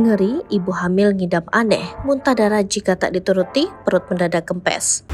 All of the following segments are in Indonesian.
Ngeri, ibu hamil ngidam aneh, muntah darah jika tak dituruti, perut mendadak kempes.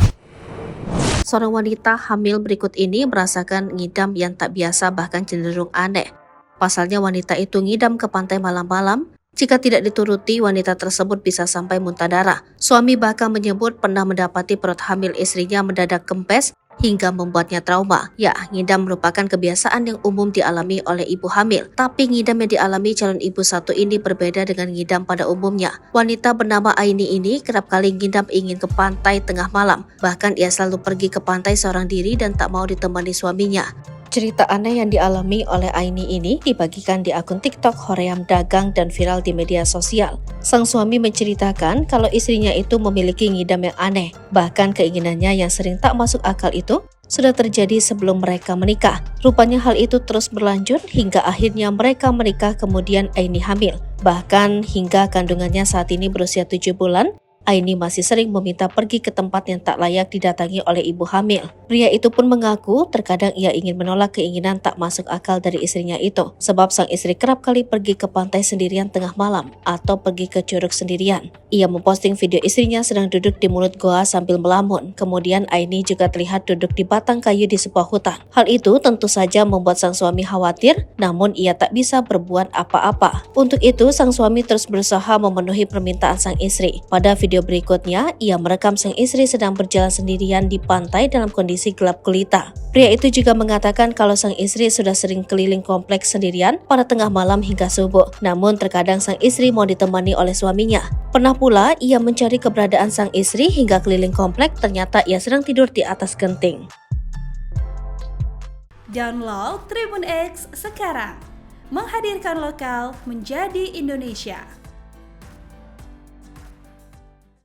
Seorang wanita hamil berikut ini merasakan ngidam yang tak biasa bahkan cenderung aneh. Pasalnya wanita itu ngidam ke pantai malam-malam. Jika tidak dituruti, wanita tersebut bisa sampai muntah darah. Suami bahkan menyebut pernah mendapati perut hamil istrinya mendadak kempes hingga membuatnya trauma. Ya, ngidam merupakan kebiasaan yang umum dialami oleh ibu hamil. Tapi ngidam yang dialami calon ibu satu ini berbeda dengan ngidam pada umumnya. Wanita bernama Aini ini kerap kali ngidam ingin ke pantai tengah malam. Bahkan ia selalu pergi ke pantai seorang diri dan tak mau ditemani suaminya. Cerita aneh yang dialami oleh Aini ini dibagikan di akun TikTok Hoream Dagang dan viral di media sosial. Sang suami menceritakan kalau istrinya itu memiliki ngidam yang aneh. Bahkan keinginannya yang sering tak masuk akal itu sudah terjadi sebelum mereka menikah. Rupanya hal itu terus berlanjut hingga akhirnya mereka menikah, kemudian Aini hamil. Bahkan hingga kandungannya saat ini berusia 7 bulan, Aini masih sering meminta pergi ke tempat yang tak layak didatangi oleh ibu hamil. Pria itu pun mengaku terkadang ia ingin menolak keinginan tak masuk akal dari istrinya itu. Sebab sang istri kerap kali pergi ke pantai sendirian tengah malam atau pergi ke curug sendirian. Ia memposting video istrinya sedang duduk di mulut goa sambil melamun. Kemudian Aini juga terlihat duduk di batang kayu di sebuah hutan. Hal itu tentu saja membuat sang suami khawatir, namun ia tak bisa berbuat apa-apa. Untuk itu sang suami terus berusaha memenuhi permintaan sang istri. Pada video berikutnya, ia merekam sang istri sedang berjalan sendirian di pantai dalam kondisi gelap gulita. Pria itu juga mengatakan kalau sang istri sudah sering keliling kompleks sendirian pada tengah malam hingga subuh. Namun terkadang sang istri mau ditemani oleh suaminya. Pernah pula ia mencari keberadaan sang istri hingga keliling komplek, ternyata ia sedang tidur di atas genting. Download Tribun X sekarang, menghadirkan lokal menjadi Indonesia.